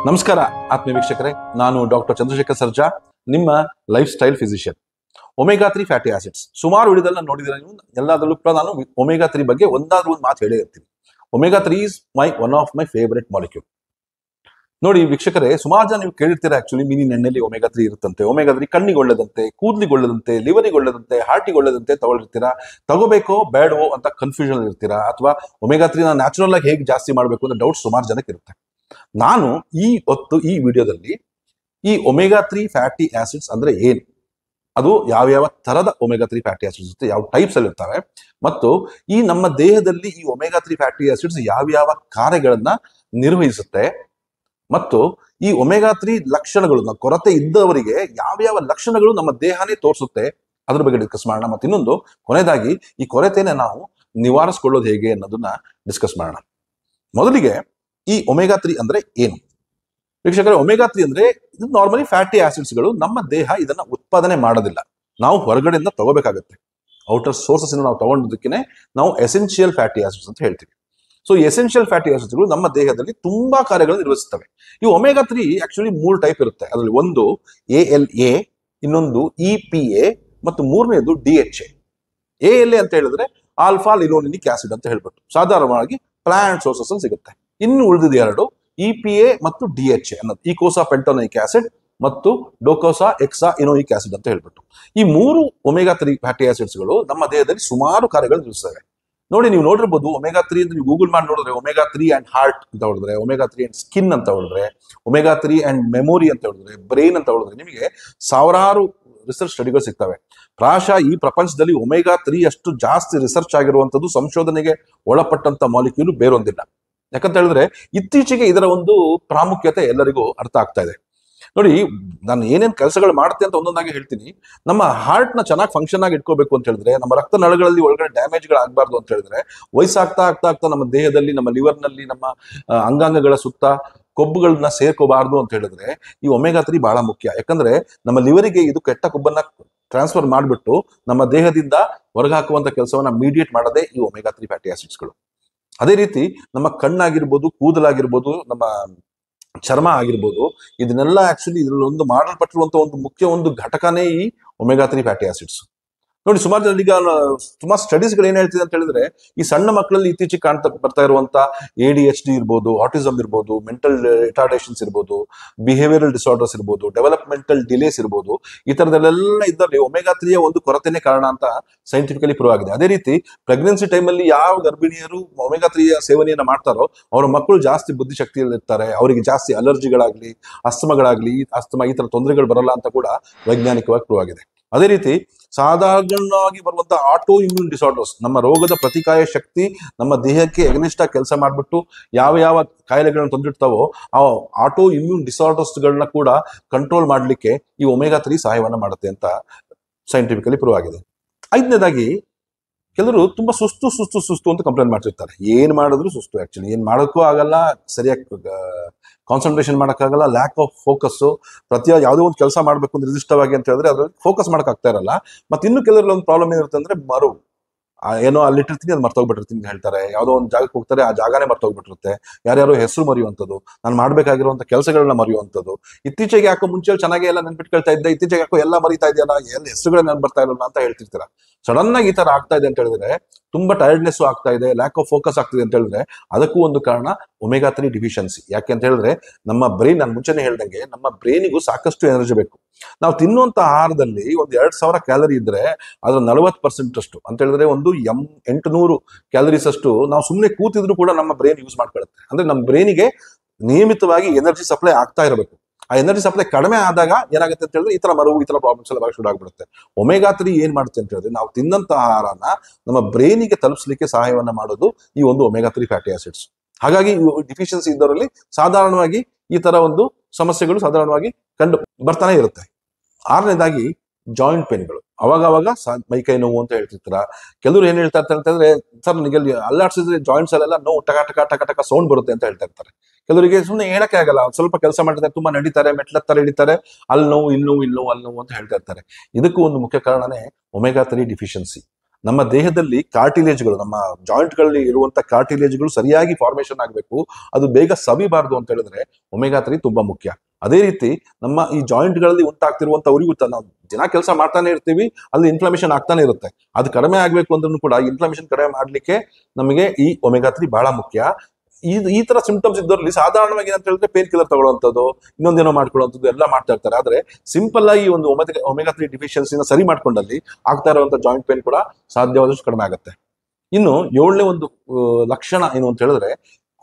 ನಮಸ್ಕಾರ ಆತ್ಮೀಯ ವೀಕ್ಷಕರೇ, ನಾನು ಡಾಕ್ಟರ್ ಚಂದ್ರಶೇಖರ್ ಸರ್ಜಾ, ನಿಮ್ಮ life style physician. Omega 3 fatty acids ಸುಮಾರು ವಿಡಿಯೋದಲ್ಲಿ ನಾನು ನೋಡಿದ್ರೆ ನೀವು ಎಲ್ಲದರಲ್ಲೂ ಕೂಡ ನಾನು ಒಮೆಗಾ 3 ಬಗ್ಗೆ ಒಂದಾದ್ರೂ ಒಂದು ಮಾತು ಹೇಳೇ ಇರ್ತೀನಿ. Omega 3 is one of my favourite molecule. ನೋಡಿ ವೀಕ್ಷಕರೇ, ಸುಮಾರು ಜನ ನೀವು ಕೇಳಿರ್ತೀರಾ, ಆಕ್ಚುಲಿ ಮೀನಿನ ಎಣ್ಣೆಯಲ್ಲಿ ಒಮೆಗಾ 3 ಇರುತ್ತಂತೆ. ಒಮೆಗಾ 3 ಕಣ್ಣಿಗೆ ಒಳ್ಳೆದಂತೆ, ಕೂದಲಿಗೆ ಒಳ್ಳೆದಂತೆ, ಲಿವರಿಗೆ ಒಳ್ಳೆದಂತೆ, ಹಾರ್ಟಿಗೆ ಒಳ್ಳೆದಂತೆ ತಗೊಳ್ಳಿರ್ತೀರಾ. ತಗೋಬೇಕೋ ಬೇಡವೋ ಅಂತ ಕನ್ಫ್ಯೂಷನ್ ಇರ್ತೀರಾ, ಅಥವಾ ಒಮೆಗಾ 3 ನ್ಯಾಚುರಲ್ ಆಗಿ ಹೇಗೆ ಜಾಸ್ತಿ ಮಾಡಬೇಕು ಅಂತ ಡೌಟ್ ಸುಮಾರು ಜನಕ್ಕೆ ಇರುತ್ತೆ. ನಾನು ಈ ವಿಡಿಯೋದಲ್ಲಿ ಈ ಒಮೆಗಾ 3 ಫ್ಯಾಟಿ ಆಸಿಡ್ಸ್ ಅಂದ್ರೆ ಏನು, ಅದು ಯಾವ್ಯಾವ ತರದ ಒಮೆಗಾ 3 ಫ್ಯಾಟಿ ಆಸಿಡ್ಸ್ ಇರುತ್ತೆ, ಯಾವ ಟೈಪ್ಸ್ ಅಲ್ಲಿ ಇರ್ತವೆ, ಮತ್ತು ಈ ನಮ್ಮ ದೇಹದಲ್ಲಿ ಈ ಒಮೆಗಾ 3 ಫ್ಯಾಟಿ ಆಸಿಡ್ಸ್ ಯಾವ್ಯಾವ ಕಾರ್ಯಗಳನ್ನ ನಿರ್ವಹಿಸುತ್ತೆ, ಮತ್ತು ಈ ಒಮೆಗಾ 3 ಲಕ್ಷಣಗಳು ಕೊರತೆ ಇದ್ದವರಿಗೆ ಯಾವ್ಯಾವ ಲಕ್ಷಣಗಳು ನಮ್ಮ ದೇಹನೇ ತೋರಿಸುತ್ತೆ, ಅದ್ರ ಬಗ್ಗೆ ಡಿಸ್ಕಸ್ ಮಾಡೋಣ. ಮತ್ತು ಇನ್ನೊಂದು ಕೊನೆಯದಾಗಿ ಈ ಕೊರತೆನ ನಾವು ನಿವಾರಿಸ್ಕೊಳ್ಳೋದು ಹೇಗೆ ಅನ್ನೋದನ್ನ ಡಿಸ್ಕಸ್ ಮಾಡೋಣ. ಮೊದಲಿಗೆ ಈ ಒಮೆಗಾ 3 ಅಂದ್ರೆ ಏನು ವೀಕ್ಷಕರೇ? ಒಮೆಗಾ 3 ಅಂದ್ರೆ ಇದು ನಾರ್ಮಲಿ ಫ್ಯಾಟಿ ಆಸಿಡ್ಸ್ಗಳು. ನಮ್ಮ ದೇಹ ಇದನ್ನ ಉತ್ಪಾದನೆ ಮಾಡೋದಿಲ್ಲ, ನಾವು ಹೊರಗಡೆಯಿಂದ ತಗೋಬೇಕಾಗತ್ತೆ. ಔಟರ್ ಸೋರ್ಸಸ್ ನಾವು ತಗೊಂಡದಕ್ಕೆ ನಾವು ಎಸೆನ್ಷಿಯಲ್ ಫ್ಯಾಟಿ ಆಸಿಡ್ಸ್ ಅಂತ ಹೇಳ್ತೀವಿ. ಸೊ ಎಸೆನ್ಷಿಯಲ್ ಫ್ಯಾಟಿ ಆಸಿಡ್ಸ್ಗಳು ನಮ್ಮ ದೇಹದಲ್ಲಿ ತುಂಬಾ ಕಾರ್ಯಗಳನ್ನು ನಿರ್ವಹಿಸುತ್ತವೆ. ಈ ಒಮೆಗಾ 3 ಆಕ್ಚುಲಿ 3 ಟೈಪ್ ಇರುತ್ತೆ. ಅದರಲ್ಲಿ ಒಂದು ALA, ಇನ್ನೊಂದು EPA, ಮತ್ತು ಮೂರನೇದು DHA. ALA ಅಂತ ಹೇಳಿದ್ರೆ ಆಲ್ಫಾ ಲಿನೋಲಿನಿಕ್ ಆಸಿಡ್ ಅಂತ ಹೇಳ್ಬಿಟ್ಟು ಸಾಧಾರಣವಾಗಿ ಪ್ಲಾಂಟ್ ಸೋರ್ಸಸ್ ಅಲ್ಲಿ ಸಿಗುತ್ತೆ. ಇನ್ನು ಉಳಿದಿದೆ ಎರಡು, EPA ಮತ್ತು DHA ಅನ್ನೋದು ಈಕೋಸಾ ಪೆಂಟೋನೈಕ್ ಆಸಿಡ್ ಮತ್ತು ಡೋಕೋಸಾ ಎಕ್ಸಾ ಇನೋಯಿಕ್ ಆಸಿಡ್ ಅಂತ ಹೇಳ್ಬಿಟ್ಟು. ಈ ಮೂರು ಒಮೆಗಾ 3 ಫ್ಯಾಟಿ ಆಸಿಡ್ಸ್ಗಳು ನಮ್ಮ ದೇಹದಲ್ಲಿ ಸುಮಾರು ಕಾರ್ಯಗಳು ನಿರ್ವಹಿಸ್ತವೆ. ನೋಡಿ, ನೀವು ನೋಡಿರ್ಬೋದು ಒಮೆಗಾ 3 ನೀವು ಗೂಗಲ್ ಮಾಡಿ ನೋಡಿದ್ರೆ ಒಮೆಗಾ 3 ಅಂಡ್ ಹಾರ್ಟ್ ಅಂತ ಹೊಡೆದ್ರೆ, ಒಮೆಗಾ 3 ಅಂಡ್ ಸ್ಕಿನ್ ಅಂತ ಹೊಡೆದ್ರೆ, ಒಮೆಗಾ 3 ಅಂಡ್ ಮೆಮೊರಿ ಅಂತ ಹೊಡೆದ್ರೆ, ಬ್ರೈನ್ ಅಂತ ಹೊಡೆದ್ರೆ ನಿಮಗೆ ಸಾವಿರಾರು ರಿಸರ್ಚ್ ಸ್ಟಡಿಗಳು ಸಿಗ್ತವೆ. ಪ್ರಾಯಶಃ ಈ ಪ್ರಪಂಚದಲ್ಲಿ ಒಮೆಗಾ 3 ಅಷ್ಟು ಜಾಸ್ತಿ ರಿಸರ್ಚ್ ಆಗಿರುವಂತದ್ದು, ಸಂಶೋಧನೆಗೆ ಒಳಪಟ್ಟಂತ ಮಾಲಿಕ್ಯೂಲ್ ಬೇರೊಂದಿಲ್ಲ. ಯಾಕಂತ ಹೇಳಿದ್ರೆ ಇತ್ತೀಚೆಗೆ ಇದರ ಒಂದು ಪ್ರಾಮುಖ್ಯತೆ ಎಲ್ಲರಿಗೂ ಅರ್ಥ ಆಗ್ತಾ ಇದೆ. ನೋಡಿ, ನಾನು ಏನೇನು ಕೆಲಸಗಳು ಮಾಡ್ತೀನಿ ಅಂತ ಒಂದೊಂದಾಗಿ ಹೇಳ್ತೀನಿ. ನಮ್ಮ ಹಾರ್ಟ್ ನ ಚೆನ್ನಾಗಿ ಫಂಕ್ಷನ್ ಆಗಿ ಇಟ್ಕೋಬೇಕು ಅಂತ ಹೇಳಿದ್ರೆ, ನಮ್ಮ ರಕ್ತ ನಳಗಳಲ್ಲಿ ಒಳಗಡೆ ಡ್ಯಾಮೇಜ್ಗಳು ಆಗಬಾರ್ದು ಅಂತ ಹೇಳಿದ್ರೆ, ವಯಸ್ಸಾಗ್ತಾ ಆಗ್ತಾ ಆಗ್ತಾ ನಮ್ಮ ದೇಹದಲ್ಲಿ, ನಮ್ಮ ಲಿವರ್ನಲ್ಲಿ, ನಮ್ಮ ಅಂಗಾಂಗಗಳ ಸುತ್ತ ಕೊಬ್ಬುಗಳನ್ನ ಸೇರ್ಕೋಬಾರ್ದು ಅಂತ ಹೇಳಿದ್ರೆ ಈ ಒಮೆಗಾ 3 ಬಹಳ ಮುಖ್ಯ. ಯಾಕಂದ್ರೆ ನಮ್ಮ ಲಿವರಿಗೆ ಇದು ಕೆಟ್ಟ ಕೊಬ್ಬನ್ನ ಟ್ರಾನ್ಸ್ಫರ್ ಮಾಡಿಬಿಟ್ಟು ನಮ್ಮ ದೇಹದಿಂದ ಹೊರಗೆ ಹಾಕುವಂತ ಕೆಲಸವನ್ನ ಮೀಡಿಯೇಟ್ ಮಾಡದೆ ಈ ಒಮೆಗಾ 3 ಫ್ಯಾಟಿ ಆಸಿಡ್ಸ್ಗಳು. ಅದೇ ರೀತಿ ನಮ್ಮ ಕಣ್ಣಾಗಿರ್ಬೋದು, ಕೂದಲಾಗಿರ್ಬೋದು, ನಮ್ಮ ಚರ್ಮ ಆಗಿರ್ಬೋದು, ಇದನ್ನೆಲ್ಲ ಆಕ್ಚುಲಿ ಇದ್ರಲ್ಲಿ ಒಂದು ಮಾಡಲ್ಪಟ್ಟಿರುವಂತ ಒಂದು ಮುಖ್ಯ ಒಂದು ಘಟಕನೇ ಈ ಒಮೆಗಾ 3 ಫ್ಯಾಟಿ ಆಸಿಡ್ಸ್. ನೋಡಿ, ಸುಮಾರು ಜನ ಈಗ ಸುಮಾರು ಸ್ಟಡೀಸ್ಗಳು ಏನ್ ಹೇಳ್ತಿದೆ ಅಂತ ಹೇಳಿದ್ರೆ, ಈ ಸಣ್ಣ ಮಕ್ಕಳಲ್ಲಿ ಇತ್ತೀಚೆಗೆ ಬರ್ತಾ ಇರುವಂತ ADHD ಇರ್ಬೋದು, ಆಟಿಸಮ್ ಇರ್ಬೋದು, ಮೆಂಟಲ್ ರಿಟಾರ್ಡೇಷನ್ಸ್ ಇರ್ಬೋದು, ಬಿಹೇವಿಯರಲ್ ಡಿಸಾರ್ಡರ್ಸ್ ಇರ್ಬೋದು, ಡೆವಲಪ್ಮೆಂಟಲ್ ಡಿಲೇಸ್ ಇರ್ಬೋದು, ಈ ತರದಲ್ಲೆಲ್ಲ ಇದ್ದಲ್ಲಿ ಒಮೆಗಾ 3 ಒಂದು ಕೊರತೆನೇ ಕಾರಣ ಅಂತ ಸೈಂಟಿಫಿಕಲಿ ಪ್ರೂವ್ ಆಗಿದೆ. ಅದೇ ರೀತಿ ಪ್ರೆಗ್ನೆನ್ಸಿ ಟೈಮಲ್ಲಿ ಯಾವ ಗರ್ಭಿಣಿಯರು ಒಮೆಗಾ 3 ಸೇವನೆಯನ್ನ ಮಾಡ್ತಾರೋ ಅವರ ಮಕ್ಕಳು ಜಾಸ್ತಿ ಬುದ್ಧಿಶಕ್ತಿಯಲ್ಲಿ ಇರ್ತಾರೆ, ಅವರಿಗೆ ಜಾಸ್ತಿ ಅಲರ್ಜಿಗಳಾಗ್ಲಿ, ಅಸ್ತಮಗಳಾಗ್ಲಿ, ಈ ತರ ತೊಂದರೆಗಳು ಬರಲ್ಲ ಅಂತ ಕೂಡ ವೈಜ್ಞಾನಿಕವಾಗಿ ಪ್ರೂವ್ ಆಗಿದೆ. ಅದೇ ರೀತಿ ಸಾಧಾರಣವಾಗಿ ಬರುವಂತಹ ಆಟೋ ಇಮ್ಯೂನ್ ಡಿಸಾರ್ಡರ್ಸ್, ನಮ್ಮ ರೋಗದ ಪ್ರತಿಕಾಯ ಶಕ್ತಿ ನಮ್ಮ ದೇಹಕ್ಕೆ ಎಗ್ನಿಸ್ಟ್ ಆಗಿ ಕೆಲಸ ಮಾಡಿಬಿಟ್ಟು ಯಾವ ಯಾವ ಕಾಯಿಲೆಗಳನ್ನ ತಂದಿಡ್ತಾವೋ ಆ ಆಟೋ ಇಮ್ಯೂನ್ ಡಿಸಾರ್ಡರ್ಸ್ಗಳನ್ನ ಕೂಡ ಕಂಟ್ರೋಲ್ ಮಾಡಲಿಕ್ಕೆ ಈ ಒಮೆಗಾ 3 ಸಹಾಯವನ್ನ ಮಾಡುತ್ತೆ ಅಂತ ಸೈಂಟಿಫಿಕಲಿ ಪ್ರೂವ್ ಆಗಿದೆ. ಐದನೇದಾಗಿ, ಕೆಲವರು ತುಂಬಾ ಸುಸ್ತು ಅಂತ ಕಂಪ್ಲೇಂಟ್ ಮಾಡ್ತಿರ್ತಾರೆ. ಏನ್ ಮಾಡಿದ್ರು ಸುಸ್ತು, ಆಕ್ಚುಲಿ ಏನ್ ಮಾಡೋಕ್ಕೂ ಆಗಲ್ಲ, ಸರಿಯಾಗಿ ಕಾನ್ಸಂಟ್ರೇಷನ್ ಮಾಡೋಕ್ಕಾಗಲ್ಲ, ಲ್ಯಾಕ್ ಆಫ್ ಫೋಕಸ್. ಯಾವುದೋ ಒಂದು ಕೆಲಸ ಮಾಡಬೇಕು ಅಂದ್ರೆ ನಿರ್ದಿಷ್ಟವಾಗಿ ಅಂತ ಹೇಳಿದ್ರೆ ಅದ್ರಲ್ಲಿ ಫೋಕಸ್ ಮಾಡಕ್ ಆಗ್ತಾ ಇರಲ್ಲ. ಮತ್ತೆ ಇನ್ನು ಕೆಲವರಲ್ಲಿ ಒಂದು ಪ್ರಾಬ್ಲಮ್ ಏನಿರುತ್ತೆ ಅಂದ್ರೆ ಏನೋ ಅಲ್ಲಿಟ್ಟಿರ್ತೀನಿ ಅದು ಮರ್ತೋಗ್ಬಿಟ್ಟಿರ್ತೀನಿ ಅಂತ ಹೇಳ್ತಾರೆ. ಯಾವುದೋ ಒಂದು ಜಾಗಕ್ಕೆ ಹೋಗ್ತಾರೆ, ಆ ಜಾಗನೇ ಮರ್ತೋಗ್ಬಿಟ್ಟಿರುತ್ತೆ. ಯಾರ್ಯಾರೋ ಹೆಸರು ಮರೆಯುವಂಥದ್ದು, ನಾನು ಮಾಡ್ಬೇಕಾಗಿರುವಂತ ಕೆಲಸಗಳನ್ನ ಮರೆಯುವಂಥದ್ದು. ಇತ್ತೀಚೆಗೆ ಯಾಕೋ ಮುಂಚೆ ಚೆನ್ನಾಗಿ ಎಲ್ಲ ನೆನ್ಪಿಟ್ಕೊಳ್ತಾ ಇದ್ದೆ, ಇತ್ತೀಚೆಗೆ ಯಾಕೋ ಎಲ್ಲ ಮರಿತಾ ಇದೆಯಲ್ಲ, ಎಲ್ಲ ಹೆಸರುಗಳನ್ನ ನೆನ್ಪು ಬರ್ತಾ ಇರಲ್ಲ ಅಂತ ಹೇಳ್ತಿರ್ತೀರ. ಸಡನ್ ಆಗಿ ಈ ತರ ಆಗ್ತಾ ಇದೆ ಅಂತ ಹೇಳಿದ್ರೆ, ತುಂಬಾ ಟೈರ್ಡ್ನೆಸ್ ಆಗ್ತಾ ಇದೆ, ಲ್ಯಾಕ್ ಆಫ್ ಫೋಕಸ್ ಆಗ್ತಿದೆ ಅಂತ ಹೇಳಿದ್ರೆ ಅದಕ್ಕೂ ಒಂದು ಕಾರಣ ಒಮೆಗಾ 3 ಡಿಫಿಷಿಯನ್ಸಿ. ಯಾಕೆ ಅಂತ ಹೇಳಿದ್ರೆ ನಮ್ಮ ಬ್ರೈನ್, ನಾನು ಮುಂಚೆನೆ ಹೇಳ್ದಂಗೆ ನಮ್ಮ ಬ್ರೈನಿಗೂ ಸಾಕಷ್ಟು ಎನರ್ಜಿ ಬೇಕು. ನಾವು ತಿನ್ನುವಂತ ಆಹಾರದಲ್ಲಿ ಒಂದು 2000 ಕ್ಯಾಲರಿ ಇದ್ರೆ ಅದ್ರ 40% ಅಷ್ಟು ಅಂತ ಹೇಳಿದ್ರೆ ಒಂದು 800 ಕ್ಯಾಲರೀಸ್ ಅಷ್ಟು ನಾವು ಸುಮ್ಮನೆ ಕೂತಿದ್ರು ಕೂಡ ನಮ್ಮ ಬ್ರೈನ್ ಯೂಸ್ ಮಾಡ್ಕೊಳ್ಳುತ್ತೆ. ಅಂದ್ರೆ ನಮ್ಮ ಬ್ರೈನಿಗೆ ನಿಯಮಿತವಾಗಿ ಎನರ್ಜಿ ಸಪ್ಲೈ ಆಗ್ತಾ ಇರಬೇಕು. ಆ ಎನರ್ಜಿ ಸಪ್ಲೈ ಕಡಿಮೆ ಆದಾಗ ಏನಾಗುತ್ತೆ ಅಂತ ಹೇಳಿದ್ರೆ ಈ ತರ ಪ್ರಾಬ್ಲಮ್ಸ್ ಎಲ್ಲ ಶುರು ಆಗ್ಬಿಡುತ್ತೆ. ಒಮೆಗಾ 3 ಏನ್ ಮಾಡುತ್ತೆ ಅಂತ ಹೇಳಿದ್ರೆ, ನಾವು ತಿನ್ನಂತ ಆಹಾರನ ನಮ್ಮ ಬ್ರೈನಿಗೆ ತಲುಪಿಸಲಿಕ್ಕೆ ಸಹಾಯವನ್ನ ಮಾಡೋದು ಈ ಒಂದು ಒಮೆಗಾ 3 ಫ್ಯಾಟಿ ಆಸಿಡ್ಸ್. ಹಾಗಾಗಿ ಡಿಫಿಷಿಯನ್ಸಿ ಇದ್ದವರಲ್ಲಿ ಸಾಧಾರಣವಾಗಿ ಈ ತರ ಒಂದು ಸಮಸ್ಯೆಗಳು ಸಾಧಾರಣವಾಗಿ ಕಂಡು ಬರ್ತಾನೆ ಇರುತ್ತೆ. ಆರನೇದಾಗಿ, ಜಾಯಿಂಟ್ ಪೇನ್ಗಳು. ಅವಾಗ ಮೈಕೈ ನೋವು ಅಂತ ಹೇಳ್ತಿರ್ತಾರ. ಕೆಲವರು ಏನ್ ಹೇಳ್ತಾ ಇರ್ತಾರೆ ಅಂತಂದ್ರೆ, ಸರ್ ನನಗೆ ಅಲ್ಲಾಡ್ಸಿದ್ರೆ ಜಾಯಿಂಟ್ಸ್ ಅಲ್ಲೆಲ್ಲ ನೋವು ಟಕ ಟಕ ಟಕ ಟಕ ಸೌಂಡ್ ಬರುತ್ತೆ ಅಂತ ಹೇಳ್ತಾ ಇರ್ತಾರೆ. ಕೆಲವರಿಗೆ ಸುಮ್ಮನೆ ಹೇಳಕ್ಕೆ ಆಗಲ್ಲ, ಸ್ವಲ್ಪ ಕೆಲಸ ಮಾಡಿರ್ತಾರೆ, ತುಂಬಾ ನಡೀತಾರೆ, ಮೆಟ್ಲತ್ತಾರೆ, ಹಿಡಿತಾರೆ, ಅಲ್ಲಿ ನೋವು, ಇಲ್ಲಿ ನೋವು ಅಂತ ಹೇಳ್ತಾ ಇರ್ತಾರೆ. ಇದಕ್ಕೂ ಒಂದು ಮುಖ್ಯ ಕಾರಣನೇ ಒಮೆಗಾ 3 ಡಿಫಿಷಿಯನ್ಸಿ. ನಮ್ಮ ದೇಹದಲ್ಲಿ ಕಾರ್ಟಿಲೇಜ್ಗಳು, ನಮ್ಮ ಜಾಯಿಂಟ್ಗಳಲ್ಲಿ ಇರುವಂತ ಕಾರ್ಟಿಲೇಜ್ಗಳು ಸರಿಯಾಗಿ ಫಾರ್ಮೇಶನ್ ಆಗಬೇಕು, ಅದು ಬೇಗ ಸವಿಬಾರದು ಅಂತ ಹೇಳಿದ್ರೆ ಒಮೆಗಾ 3 ತುಂಬಾ ಮುಖ್ಯ. ಅದೇ ರೀತಿ ನಮ್ಮ ಈ ಜಾಯಿಂಟ್ಗಳಲ್ಲಿ ಉಂಟಾಗ್ತಿರುವಂತ ಉರಿಯೂತ, ನಾವು ದಿನ ಕೆಲಸ ಮಾಡ್ತಾನೆ ಇರ್ತೀವಿ, ಅಲ್ಲಿ ಇನ್ಫ್ಲಮೇಷನ್ ಆಗ್ತಾನೆ ಇರುತ್ತೆ. ಅದು ಕಡಿಮೆ ಆಗ್ಬೇಕು ಅಂದ್ರೂ ಕೂಡ ಇನ್ಫ್ಲಮೇಷನ್ ಕಡಿಮೆ ಮಾಡ್ಲಿಕ್ಕೆ ನಮಗೆ ಈ ಒಮೆಗಾ 3 ಬಹಳ ಮುಖ್ಯ. ಈ ತರ ಸಿಂಪ್ಟಮ್ಸ್ ಇದ್ದವರಲ್ಲಿ ಸಾಧಾರಣವಾಗಿ ಏನಂತ ಹೇಳಿದ್ರೆ ಪೇನ್ ಕಿಲ್ಲರ್ ತಗೊಳ್ಳುವಂಥದ್ದು, ಇನ್ನೊಂದೇನೋ ಮಾಡ್ಕೊಳ್ಳುವಂಥದ್ದು ಎಲ್ಲ ಮಾಡ್ತಾ ಇರ್ತಾರೆ. ಆದ್ರೆ ಸಿಂಪಲ್ ಆಗಿ ಒಂದು ಒಮೆಗಾ 3 ಡಿಫಿಷಿಯನ್ಸಿನ ಸರಿ ಮಾಡ್ಕೊಂಡಲ್ಲಿ ಆಗ್ತಾ ಇರುವಂತ ಜಾಯಿಂಟ್ ಪೇನ್ ಕೂಡ ಸಾಧ್ಯವಾದಷ್ಟು ಕಡಿಮೆ ಆಗುತ್ತೆ. ಇನ್ನು 7ನೇ ಒಂದು ಲಕ್ಷಣ ಏನು ಅಂತ ಹೇಳಿದ್ರೆ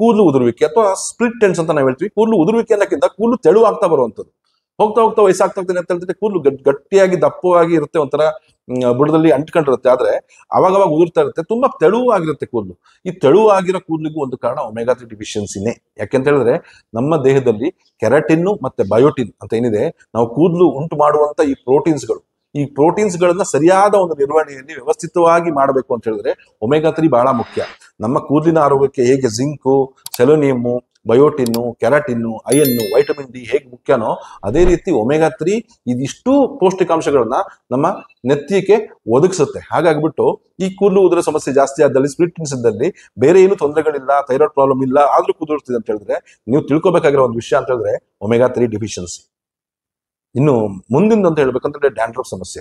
ಕೂದಲು ಉದುರುವಿಕೆ ಅಥವಾ ಸ್ಪ್ಲಿಟ್ ಎಂಡ್ಸ್ ಅಂತ ನಾವು ಹೇಳ್ತೀವಿ. ಕೂದಲು ಉದುರುವಿಕೆ ಅನ್ನೋಕ್ಕಿಂತ ಕೂದಲು ತೆಳುವಾಗ್ತಾ ಬರುವಂಥದ್ದು. ಹೋಗ್ತಾ ಹೋಗ್ತಾ ವಯಸ್ಸಾಗ್ತಾ ಅಂತ ಹೇಳಿದ್ರೆ ಕೂದಲು ಗಟ್ಟಿಯಾಗಿ ದಪ್ಪವಾಗಿ ಇರುತ್ತೆ, ಒಂಥರ ಬುಡದಲ್ಲಿ ಅಂಟ್ಕೊಂಡಿರುತ್ತೆ. ಆದ್ರೆ ಅವಾಗ ಉದುರ್ತಾ ಇರುತ್ತೆ, ತುಂಬಾ ತೆಳುವಾಗಿರುತ್ತೆ ಕೂದಲು. ಈ ತೆಳುವಾಗಿರೋ ಕೂದಲಿಗೂ ಒಂದು ಕಾರಣ ಒಮೆಗಾ 3 ಡಿಫಿಷಿಯನ್ಸಿನೇ. ಯಾಕೆಂತ ಹೇಳಿದ್ರೆ ನಮ್ಮ ದೇಹದಲ್ಲಿ ಕೆರಾಟಿನ್ ಮತ್ತೆ ಬಯೋಟಿನ್ ಅಂತ ಏನಿದೆ, ನಾವು ಕೂದಲು ಉಂಟು ಮಾಡುವಂತ ಈ ಪ್ರೋಟೀನ್ಸ್ ಗಳನ್ನ ಸರಿಯಾದ ಒಂದು ನಿರ್ವಹಣೆಯಲ್ಲಿ ವ್ಯವಸ್ಥಿತವಾಗಿ ಮಾಡಬೇಕು ಅಂತ ಹೇಳಿದ್ರೆ ಒಮೆಗಾ 3 ಬಹಳ ಮುಖ್ಯ. ನಮ್ಮ ಕೂದಲಿನ ಆರೋಗ್ಯಕ್ಕೆ ಹೇಗೆ zinc, ಸೆಲೆನಿಯಮ್ಮು, ಬಯೋಟಿನ್ನು, keratin, iron, vitamin D ಹೇಗೆ ಮುಖ್ಯನೋ ಅದೇ ರೀತಿ ಒಮೆಗಾ 3 ಇದಿಷ್ಟು ಪೌಷ್ಟಿಕಾಂಶಗಳನ್ನ ನಮ್ಮ ನೆತ್ತಿಗೆ ಒದಗಿಸುತ್ತೆ. ಹಾಗಾಗ್ಬಿಟ್ಟು ಈ ಕೂದಲು ಉದುರೋ ಸಮಸ್ಯೆ ಜಾಸ್ತಿ ಆದಲ್ಲಿ, ಸ್ಪ್ಲಿಟ್ ಇದ್ದಲ್ಲಿ ಬೇರೆ ಏನು ತೊಂದರೆಗಳಿಲ್ಲ, ಥೈರಾಯ್ಡ್ ಪ್ರಾಬ್ಲಮ್ ಇಲ್ಲ, ಆದ್ರೂ ಕೂದಲಿರ್ತಿದೆ ಅಂತ ಹೇಳಿದ್ರೆ ನೀವು ತಿಳ್ಕೊಬೇಕಾಗಿರೋ ಒಂದು ವಿಷಯ ಅಂತ ಹೇಳಿದ್ರೆ ಒಮೆಗಾ 3 ಡಿಫಿಷಿಯನ್ಸಿ. ಇನ್ನು ಮುಂದಿನ ಅಂತ ಹೇಳ್ಬೇಕಂದ್ರೆ ಡ್ಯಾಂಡ್ರಫ್ ಸಮಸ್ಯೆ.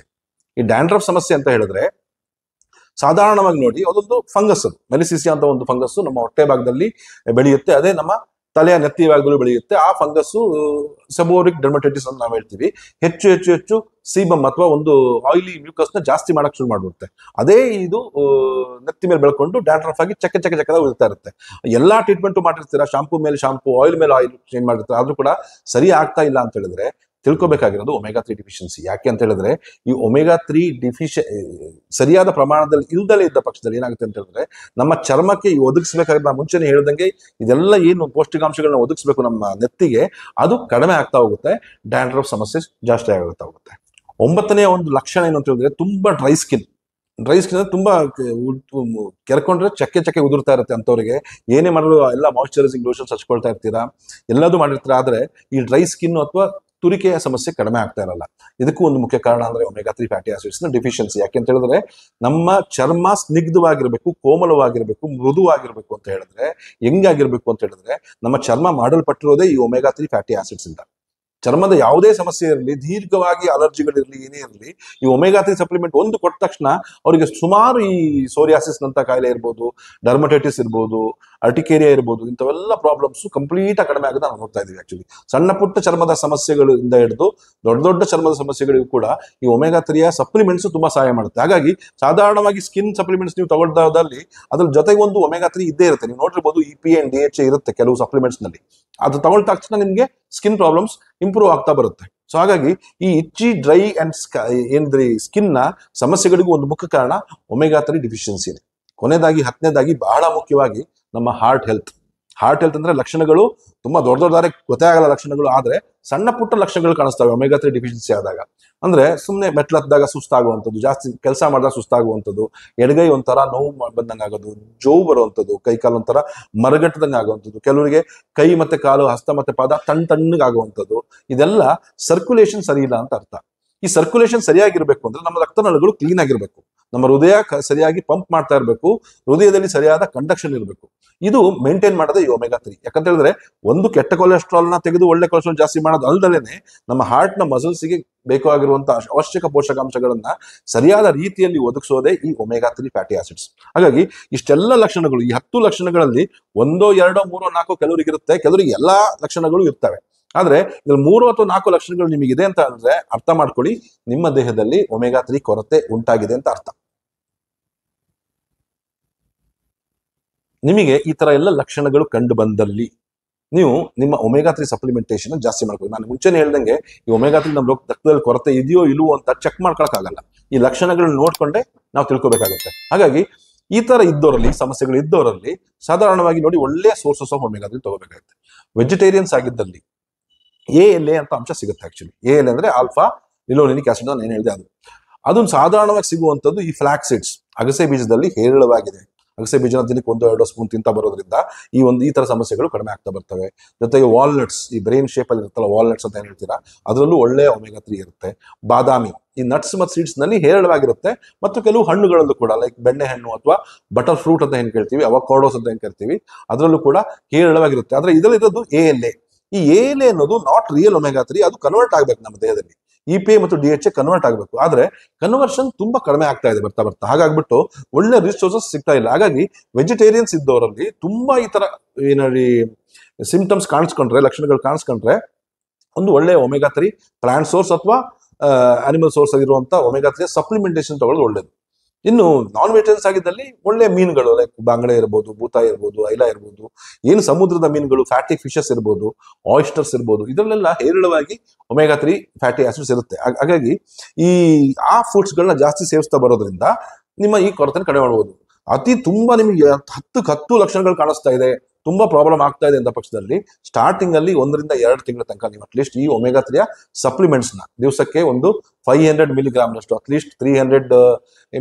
ಈ ಡ್ಯಾಂಡ್ರಫ್ ಸಮಸ್ಯೆ ಅಂತ ಹೇಳಿದ್ರೆ ಸಾಧಾರಣವಾಗಿ ನೋಡಿ, ಅದೊಂದು ಫಂಗಸ್, ಅದು ಮೆಲಿಸಿಸಿಯಾ ಅಂತ ಒಂದು ಫಂಗಸ್ ನಮ್ಮ ಹೊಟ್ಟೆ ಭಾಗದಲ್ಲಿ ಬೆಳೆಯುತ್ತೆ. ಅದೇ ನಮ್ಮ ತಲೆಯ ನೆತ್ತಿ ಭಾಗದಲ್ಲಿ ಬೆಳೆಯುತ್ತೆ. ಆ ಫಂಗಸ್ಸು ಸೆಬೋರಿಕ್ ಡರ್ಮಟೈಟಿಸ್ ಅಂತ ನಾವು ಹೇಳ್ತೀವಿ. ಹೆಚ್ಚು ಸೀಬಮ್ ಅಥವಾ ಒಂದು ಆಯಿಲಿ ಮ್ಯೂಕಸ್ ನ ಜಾಸ್ತಿ ಮಾಡಕ್ ಶುರು ಮಾಡ್ಬಿಡುತ್ತೆ. ಅದೇ ಇದು ನೆತ್ತಿ ಮೇಲೆ ಬೆಳ್ಕೊಂಡು ಡ್ಯಾಂಡ್ರಫ್ ಆಗಿ ಚಕ್ಕದ ಉಳಿತಾ ಇರುತ್ತೆ. ಎಲ್ಲಾ ಟ್ರೀಟ್ಮೆಂಟ್ ಮಾಡಿರ್ತೀರಾ, ಶಾಂಪೂ ಮೇಲೆ ಶಾಂಪೂ, ಆಯಿಲ್ ಮೇಲೆ ಆಯಿಲ್ ಚೇಂಜ್ ಮಾಡಿರ್ತಾರೆ, ಆದ್ರೂ ಕೂಡ ಸರಿ ಆಗ್ತಾ ಇಲ್ಲ ಅಂತ ಹೇಳಿದ್ರೆ ತಿಳ್ಕೊಬೇಕಾಗಿರೋದು ಒಮೆಗಾ 3 ಡಿಫಿಷಿಯನ್ಸಿ. ಯಾಕೆ ಅಂತ ಹೇಳಿದ್ರೆ ಈ ಒಮೆಗಾ 3 ಸರಿಯಾದ ಪ್ರಮಾಣದಲ್ಲಿ ಇಲ್ದಲೇ ಇದ್ದ ಪಕ್ಷದಲ್ಲಿ ಏನಾಗುತ್ತೆ ಅಂತ ಹೇಳಿದ್ರೆ ನಮ್ಮ ಚರ್ಮಕ್ಕೆ ಒದಗಿಸ್ಬೇಕಾದ್ರೆ, ನಾನು ಮುಂಚೆನೆ ಹೇಳ್ದಂಗೆ ಇದೆಲ್ಲ ಏನು ಪೌಷ್ಟಿಕಾಂಶಗಳನ್ನ ಒದಗಿಸ್ಬೇಕು ನಮ್ಮ ನೆತ್ತಿಗೆ, ಅದು ಕಡಿಮೆ ಆಗ್ತಾ ಹೋಗುತ್ತೆ, ಡ್ಯಾಂಡ್ರಫ್ ಸಮಸ್ಯೆ ಜಾಸ್ತಿ ಆಗುತ್ತಾ ಹೋಗುತ್ತೆ. 9ನೇ ಒಂದು ಲಕ್ಷಣ ಏನು ಅಂತ ಹೇಳಿದ್ರೆ ತುಂಬಾ ಡ್ರೈ ಸ್ಕಿನ್ ಅಂದ್ರೆ ತುಂಬಾ ಕೆರ್ಕೊಂಡ್ರೆ ಚಕ್ಕೆ ಉದುರ್ತಾ ಇರುತ್ತೆ. ಅಂತವ್ರಿಗೆ ಏನೇ ಮಾಡಲು ಎಲ್ಲ ಮಾಯಿಶ್ಚರೈಸಿಂಗ್ ಲೋಷನ್ಸ್ ಹಚ್ಕೊಳ್ತಾ ಇರ್ತೀರಾ, ಎಲ್ಲದೂ ಮಾಡಿರ್ತೀರಾ, ಆದ್ರೆ ಈ ಡ್ರೈ ಸ್ಕಿನ್ ಅಥವಾ ತುರಿಕೆಯ ಸಮಸ್ಯೆ ಕಡಿಮೆ ಆಗ್ತಾ ಇರಲ್ಲ. ಇದಕ್ಕೂ ಒಂದು ಮುಖ್ಯ ಕಾರಣ ಅಂದ್ರೆ ಒಮೆಗಾ 3 ಫ್ಯಾಟಿ ಆಸಿಡ್ಸ್ ನ ಡಿಫಿಷಿಯನ್ಸಿ. ಯಾಕೆ ಅಂತ ಹೇಳಿದ್ರೆ ನಮ್ಮ ಚರ್ಮ ಸ್ನಿಗ್ಧವಾಗಿರ್ಬೇಕು, ಕೋಮಲವಾಗಿರ್ಬೇಕು, ಮೃದುವಾಗಿರ್ಬೇಕು ಅಂತ ಹೇಳಿದ್ರೆ, ಹೆಂಗಾಗಿರ್ಬೇಕು ಅಂತ ಹೇಳಿದ್ರೆ ನಮ್ಮ ಚರ್ಮ ಮಾಡಲ್ಪಟ್ಟಿರೋದೇ ಈ ಒಮೆಗಾ 3 ಫ್ಯಾಟಿ ಆಸಿಡ್ಸ್ ಇಂದ. ಚರ್ಮದ ಯಾವುದೇ ಸಮಸ್ಯೆ ಇರಲಿ, ದೀರ್ಘವಾಗಿ ಅಲರ್ಜಿಗಳಿರಲಿ, ಏನೇ ಇರಲಿ, ಈ ಒಮೆಗಾ 3 ಸಪ್ಲಿಮೆಂಟ್ ಒಂದು ಕೊಟ್ಟ ತಕ್ಷಣ ಅವರಿಗೆ ಸುಮಾರು ಈ ಸೋರಿಯಾಸಿಸ್ ನಂತ ಕಾಯಿಲೆ ಇರ್ಬೋದು, ಡರ್ಮಟೈಟಿಸ್ ಇರ್ಬೋದು, ಅರ್ಟಿಕೇರಿಯಾ ಇರ್ಬೋದು, ಇಂಥವೆಲ್ಲ ಪ್ರಾಬ್ಲಮ್ಸ್ ಕಂಪ್ಲೀಟ್ ಕಡಿಮೆ ಆಗೋದು ನಾವು ನೋಡ್ತಾ ಇದೀವಿ. ಆಕ್ಚುಲಿ ಸಣ್ಣ ಪುಟ್ಟ ಚರ್ಮದ ಸಮಸ್ಯೆಗಳಿಂದ ಹಿಡಿದು ದೊಡ್ಡ ಚರ್ಮದ ಸಮಸ್ಯೆಗಳಿಗೂ ಕೂಡ ಈ ಒಮೆಗಾ 3 ಸಪ್ಲಿಮೆಂಟ್ಸ್ ತುಂಬಾ ಸಹಾಯ ಮಾಡುತ್ತೆ. ಹಾಗಾಗಿ ಸಾಧಾರಣವಾಗಿ ಸ್ಕಿನ್ ಸಪ್ಲಿಮೆಂಟ್ಸ್ ನೀವು ತಗೊಳ್ದಾದಲ್ಲಿ ಅದ್ರ ಜೊತೆಗೆ ಒಂದು ಒಮೆಗಾ 3 ಇದ್ದೇ ಇರುತ್ತೆ. ನೀವು ನೋಡಿರ್ಬೋದು EPA and DHA ಇರುತ್ತೆ ಕೆಲವು ಸಪ್ಲಿಮೆಂಟ್ಸ್ ನಲ್ಲಿ. ಅದು ತಗೊಳ್ದ ತಕ್ಷಣ ನಿಮ್ಗೆ ಸ್ಕಿನ್ ಪ್ರಾಬ್ಲಮ್ಸ್ ಇಂಪ್ರೂವ್ ಆಗ್ತಾ ಬರುತ್ತೆ. ಸೊ ಹಾಗಾಗಿ ಈ ಇಚ್ಚಿ, ಡ್ರೈ ಅಂಡ್ ಏನಿದ್ರೆ ಸ್ಕಿನ್ ನ ಸಮಸ್ಯೆಗಳಿಗೂ ಒಂದು ಮುಖ್ಯ ಕಾರಣ ಒಮೆಗಾ 3 ಡಿಫಿಷಿಯನ್ಸಿ ಇದೆ. ಕೊನೆಯದಾಗಿ 10ನೇದಾಗಿ ಬಹಳ ಮುಖ್ಯವಾಗಿ ನಮ್ಮ ಹಾರ್ಟ್ ಹೆಲ್ತ್ ಅಂದ್ರೆ ಲಕ್ಷಣಗಳು ತುಂಬಾ ದೊಡ್ಡದಾರೆ ಗೊತ್ತೇ ಆಗಲ್ಲ ಲಕ್ಷಣಗಳು, ಆದ್ರೆ ಸಣ್ಣ ಪುಟ್ಟ ಲಕ್ಷಣಗಳು ಕಾಣಿಸ್ತವೆ ಒಮೆಗಾ 3 ಡಿಫಿಷಿಯನ್ಸಿ ಆದಾಗ. ಅಂದ್ರೆ ಸುಮ್ಮನೆ ಮೆಟ್ಲತ್ತಾಗ ಸುಸ್ತಾಗುವಂಥದ್ದು, ಜಾಸ್ತಿ ಕೆಲಸ ಮಾಡಿದಾಗ ಸುಸ್ತಾಗುವಂಥದ್ದು, ಎಡಗೈ ಒಂಥರ ನೋವು ಬಂದಂಗೆ ಆಗೋದು, ಜೋವು ಬರುವಂಥದ್ದು, ಕೈ ಕಾಲು ಒಂಥರ ಮರಗಟ್ಟದಂಗೆ ಆಗುವಂಥದ್ದು, ಕೆಲವರಿಗೆ ಕೈ ಮತ್ತೆ ಕಾಲು, ಹಸ್ತ ಮತ್ತೆ ಪಾದ ತಣ್ಣಗೆ ಆಗುವಂಥದ್ದು, ಇದೆಲ್ಲ ಸರ್ಕ್ಯುಲೇಷನ್ ಸರಿ ಇಲ್ಲ ಅಂತ ಅರ್ಥ. ಈ ಸರ್ಕ್ಯುಲೇಷನ್ ಸರಿಯಾಗಿರ್ಬೇಕು ಅಂದ್ರೆ ನಮ್ಮ ರಕ್ತನಾಳಗಳು ಕ್ಲೀನ್ ಆಗಿರ್ಬೇಕು, ನಮ್ಮ ಹೃದಯ ಸರಿಯಾಗಿ ಪಂಪ್ ಮಾಡ್ತಾ ಇರಬೇಕು, ಹೃದಯದಲ್ಲಿ ಸರಿಯಾದ ಕಂಡಕ್ಷನ್ ಇರಬೇಕು. ಇದು ಮೇಂಟೈನ್ ಮಾಡೋದೇ ಈ ಒಮೆಗಾ 3. ಯಾಕಂತ ಹೇಳಿದ್ರೆ ಒಂದು ಕೆಟ್ಟ ಕೊಲೆಸ್ಟ್ರಾಲ್ ನ ತೆಗೆದು ಒಳ್ಳೆ ಕೊಲೆಸ್ಟ್ರಾಲ್ ಜಾಸ್ತಿ ಮಾಡೋದು ಅಲ್ದಲೇನೆ ನಮ್ಮ ಹಾರ್ಟ್ ನ ಮಸಲ್ಸ್ಗೆ ಬೇಕಾಗಿರುವಂತಹ ಅವಶ್ಯಕ ಪೋಷಕಾಂಶಗಳನ್ನ ಸರಿಯಾದ ರೀತಿಯಲ್ಲಿ ಒದಗಿಸೋದೇ ಈ ಒಮೆಗಾ 3 ಫ್ಯಾಟಿ ಆಸಿಡ್ಸ್. ಹಾಗಾಗಿ ಇಷ್ಟೆಲ್ಲ ಲಕ್ಷಣಗಳು, ಈ 10 ಲಕ್ಷಣಗಳಲ್ಲಿ 1, 2, 3, 4 ಕೆಲವರಿಗೆ ಇರುತ್ತೆ, ಕೆಲವರಿಗೆ ಎಲ್ಲಾ ಲಕ್ಷಣಗಳು ಇರ್ತವೆ. ಆದ್ರೆ ಇದ್ರಲ್ಲಿ 3 ಅಥವಾ 4 ಲಕ್ಷಣಗಳು ನಿಮಗಿದೆ ಅಂತ ಅಂದ್ರೆ ಅರ್ಥ ಮಾಡ್ಕೊಳ್ಳಿ, ನಿಮ್ಮ ದೇಹದಲ್ಲಿ ಒಮೆಗಾ 3 ಕೊರತೆ ಉಂಟಾಗಿದೆ ಅಂತ ಅರ್ಥ. ನಿಮಗೆ ಈ ತರ ಎಲ್ಲ ಲಕ್ಷಣಗಳು ಕಂಡು ಬಂದಲ್ಲಿ ನೀವು ನಿಮ್ಮ ಒಮೆಗಾ 3 ಸಪ್ಲಿಮೆಂಟೇಷನ್ ಜಾಸ್ತಿ ಮಾಡ್ಕೊಳ್ಳಿ. ನಾನು ಮುಂಚೆನೆ ಹೇಳ್ದಂಗೆ ಈ ಒಮೆಗಾ 3 ನಮ್ಮ ರಕ್ತದಲ್ಲಿ ಕೊರತೆ ಇದೆಯೋ ಇಲ್ವೋ ಅಂತ ಚೆಕ್ ಮಾಡ್ಕೊಳಕ್ಕಾಗಲ್ಲ, ಈ ಲಕ್ಷಣಗಳನ್ನ ನೋಡ್ಕೊಂಡೆ ನಾವು ತಿಳ್ಕೊಬೇಕಾಗುತ್ತೆ. ಹಾಗಾಗಿ ಈ ತರ ಇದ್ದವರಲ್ಲಿ, ಸಮಸ್ಯೆಗಳು ಇದ್ದವರಲ್ಲಿ ಸಾಧಾರಣವಾಗಿ ನೋಡಿ ಒಳ್ಳೆಯ ಸೋರ್ಸಸ್ ಆಫ್ ಒಮೆಗಾ 3 ತಗೋಬೇಕಾಗುತ್ತೆ. ವೆಜಿಟೇರಿಯನ್ಸ್ ಆಗಿದ್ದಲ್ಲಿ ALA ಅಂತ ಅಂಶ ಸಿಗುತ್ತೆ. ಆಕ್ಚುಲಿ ALA ಅಂದ್ರೆ ಆಲ್ಫಾ ಲಿನೋಲಿನಿಕ್ ಆಸಿಡ್ ನಾನು ಏನ್ ಹೇಳಿದೆ, ಅದನ್ನು ಸಾಧಾರಣವಾಗಿ ಸಿಗುವಂತದ್ದು ಈ ಫ್ಲಾಕ್ ಸೀಡ್ಸ್, ಅಗಸೆ ಬೀಜದಲ್ಲಿ ಹೇರಳವಾಗಿದೆ. ಅಗಸೆ ಬೀಜನ ದಿನಕ್ಕೆ 1-2 ಸ್ಪೂನ್ ತಿಂತ ಬರೋದ್ರಿಂದ ಈ ತರ ಸಮಸ್ಯೆಗಳು ಕಡಿಮೆ ಆಗ್ತಾ ಬರ್ತವೆ. ಜೊತೆಗೆ ವಾಲ್ನಟ್ಸ್, ಈ ಬ್ರೈನ್ ಶೇಪ್ ಅಲ್ಲಿ ಇರುತ್ತಲ್ಲ ವಾಲ್ನಟ್ಸ್ ಅಂತ ಏನ್ ಹೇಳ್ತೀರಾ, ಅದರಲ್ಲೂ ಒಳ್ಳೆ ಒಮೆಗಾ 3 ಇರುತ್ತೆ. ಬಾದಾಮಿ, ಈ ನಟ್ಸ್ ಮತ್ತು ಸೀಡ್ಸ್ ನಲ್ಲಿ ಹೇರಳವಾಗಿರುತ್ತೆ. ಮತ್ತು ಕೆಲವು ಹಣ್ಣುಗಳಲ್ಲೂ ಕೂಡ ಲೈಕ್ ಬೆಣ್ಣೆಹಣ್ಣು ಅಥವಾ ಬಟರ್ ಫ್ರೂಟ್ ಅಂತ ಏನ್ ಕೇಳ್ತೀವಿ, ಅವಕಾಡೋಸ್ ಅಂತ ಏನ್ ಕೇಳ್ತೀವಿ, ಅದರಲ್ಲೂ ಕೂಡ ಹೇರಳವಾಗಿರುತ್ತೆ. ಆದ್ರೆ ಇದರಲ್ಲಿರೋದು ALA. ಈ ALA ಅನ್ನೋದು ನಾಟ್ ರಿಯಲ್ ಒಮೆಗಾ 3, ಅದು ಕನ್ವರ್ಟ್ ಆಗ್ಬೇಕು ನಮ್ಮ ದೇಹದಲ್ಲಿ. EPA ಮತ್ತು DHA ಕನ್ವರ್ಟ್ ಆಗಬೇಕು. ಆದ್ರೆ ಕನ್ವರ್ಷನ್ ತುಂಬಾ ಕಡಿಮೆ ಆಗ್ತಾ ಇದೆ ಬರ್ತಾ ಬರ್ತಾ. ಹಾಗಾಗ್ಬಿಟ್ಟು ಒಳ್ಳೆ ರಿಸೋರ್ಸಸ್ ಸಿಗ್ತಾ ಇಲ್ಲ. ಹಾಗಾಗಿ ವೆಜಿಟೇರಿಯನ್ಸ್ ಇದ್ದವರಲ್ಲಿ ತುಂಬಾ ಈ ತರ ಏನಲ್ಲಿ ಸಿಂಪ್ಟಮ್ಸ್ ಕಾಣಿಸ್ಕೊಂಡ್ರೆ, ಲಕ್ಷಣಗಳು ಕಾಣಿಸ್ಕೊಂಡ್ರೆ, ಒಂದು ಒಳ್ಳೆ ಒಮೆಗಾ 3 ಪ್ಲಾಂಟ್ ಸೋರ್ಸ್ ಅಥವಾ ಅನಿಮಲ್ ಸೋರ್ಸ್ ಆಗಿರುವಂತ ಒಮೆಗಾ 3 ಸಪ್ಲಿಮೆಂಟೇಷನ್ ತಗೊಳ್ಳೋದು ಒಳ್ಳೇದು. ಇನ್ನು ನಾನ್ ವೆಜಿಟೇರಿಯನ್ಸ್ ಆಗಿದ್ದಲ್ಲಿ ಒಳ್ಳೆ ಮೀನುಗಳು ಲೈಕ್ ಬಾಂಗಡೆ ಇರ್ಬೋದು, ಬೂತಾಯಿ ಇರ್ಬೋದು, ಐಲ ಇರ್ಬೋದು, ಏನು ಸಮುದ್ರದ ಮೀನುಗಳು, ಫ್ಯಾಟಿ ಫಿಶಸ್ ಇರ್ಬೋದು, ಆಯಿಸ್ಟರ್ಸ್ ಇರ್ಬೋದು, ಇದರಲ್ಲೆಲ್ಲ ಹೇರಳವಾಗಿ ಒಮೆಗಾ 3 ಫ್ಯಾಟಿ ಆಸಿಡ್ಸ್ ಇರುತ್ತೆ. ಹಾಗಾಗಿ ಆ ಫುಡ್ಸ್ ಗಳನ್ನ ಜಾಸ್ತಿ ಸೇವಿಸ್ತಾ ಬರೋದ್ರಿಂದ ನಿಮ್ಮ ಈ ಕೊರತೆ ಕಡಿಮೆ ಮಾಡಬಹುದು. ತುಂಬಾ ನಿಮಗೆ 10 ಲಕ್ಷಣಗಳು ಕಾಣಿಸ್ತಾ ಇದೆ, ತುಂಬಾ ಪ್ರಾಬ್ಲಮ್ ಆಗ್ತಾ ಇದೆ ಅಂತ ಪಕ್ಷದಲ್ಲಿ ಸ್ಟಾರ್ಟಿಂಗ್ ಅಲ್ಲಿ 1-2 ತಿಂಗಳ ತನಕ ನೀವು ಅಟ್ಲೀಸ್ಟ್ ಈ ಒಮೆಗಾ 3 ಸಪ್ಲಿಮೆಂಟ್ಸ್ ನ ದಿವಸಕ್ಕೆ ಒಂದು 500 ಮಿಲಿಗ್ರಾಮ್ನಷ್ಟು, ಅಟ್ಲೀಸ್ಟ್ 300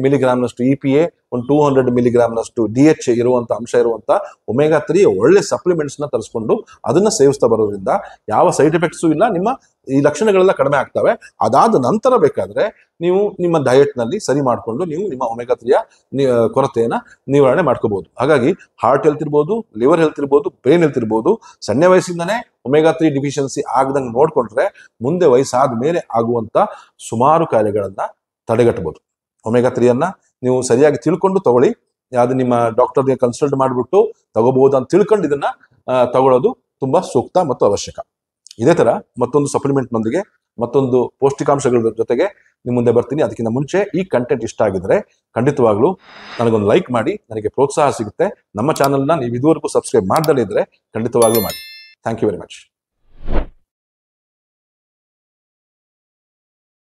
ಮಿಲಿಗ್ರಾಮ್ನಷ್ಟು EPA, ಒಂದು 200 ಮಿಲಿಗ್ರಾಮ್ನಷ್ಟು DHA ಇರುವಂತ ಅಂಶ ಇರುವಂತ ಒಮೆಗಾ 3 ಒಳ್ಳೆ ಸಪ್ಲಿಮೆಂಟ್ಸ್ ನ ತರಿಸ್ಕೊಂಡು ಅದನ್ನ ಸೇವಿಸ್ತಾ ಬರೋದ್ರಿಂದ ಯಾವ ಸೈಡ್ ಎಫೆಕ್ಟ್ಸು ಇಲ್ಲ, ನಿಮ್ಮ ಈ ಲಕ್ಷಣಗಳೆಲ್ಲ ಕಡಿಮೆ ಆಗ್ತವೆ. ಅದಾದ ನಂತರ ಬೇಕಾದ್ರೆ ನೀವು ನಿಮ್ಮ ಡಯಟ್ ನಲ್ಲಿ ಸರಿ ಮಾಡಿಕೊಂಡು ನೀವು ನಿಮ್ಮ ಒಮೆಗಾ 3 ಕೊರತೆಯನ್ನ ನಿವಾರಣೆ ಮಾಡ್ಕೋಬಹುದು. ಹಾಗಾಗಿ ಹಾರ್ಟ್ ಹೆಲ್ತ್ ಇರ್ಬೋದು, ಲಿವರ್ ಹೆಲ್ತ್ ಇರ್ಬೋದು, ಬ್ರೈನ್ ಹೆಲ್ತ್ ಇರ್ಬೋದು, ಸಣ್ಣ ವಯಸ್ಸಿಂದನೇ ಒಮೆಗಾ 3 ಡಿಫಿಷಿಯನ್ಸಿ ಆಗದಂಗೆ ನೋಡ್ಕೊಂಡ್ರೆ ಮುಂದೆ ವಯಸ್ಸಾದ ಮೇಲೆ ಆಗುವಂತ ಸುಮಾರು ಕಾಯಿಲೆಗಳನ್ನ ತಡೆಗಟ್ಟಬಹುದು. ಒಮೆಗಾ 3 ಅನ್ನ ನೀವು ಸರಿಯಾಗಿ ತಿಳ್ಕೊಂಡು ತಗೊಳ್ಳಿ. ಯಾವ್ದು ನಿಮ್ಮ ಡಾಕ್ಟರ್ಗೆ ಕನ್ಸಲ್ಟ್ ಮಾಡಿಬಿಟ್ಟು ತಗೋಬಹುದು ಅಂತ ತಿಳ್ಕೊಂಡು ಇದನ್ನ ತಗೊಳ್ಳೋದು ತುಂಬಾ ಸೂಕ್ತ ಮತ್ತು ಅವಶ್ಯಕ. ಇದೇ ತರ ಮತ್ತೊಂದು ಸಪ್ಲಿಮೆಂಟ್ ನೊಂದಿಗೆ ಮತ್ತೊಂದು ಪೌಷ್ಟಿಕಾಂಶಗಳ ಜೊತೆಗೆ ನಿಮ್ಮ ಮುಂದೆ ಬರ್ತೀನಿ. ಅದಕ್ಕಿಂತ ಮುಂಚೆ ಈ ಕಂಟೆಂಟ್ ಇಷ್ಟ ಆಗಿದ್ರೆ ಖಂಡಿತವಾಗ್ಲೂ ನನಗೊಂದು ಲೈಕ್ ಮಾಡಿ, ನನಗೆ ಪ್ರೋತ್ಸಾಹ ಸಿಗುತ್ತೆ. ನಮ್ಮ ಚಾನಲ್ನ ನೀವು ಇದುವರೆಗೂ ಸಬ್ಸ್ಕ್ರೈಬ್ ಮಾಡ್ದಲೇ ಇದ್ರೆ ಖಂಡಿತವಾಗ್ಲೂ ಮಾಡಿ. Thank you very much.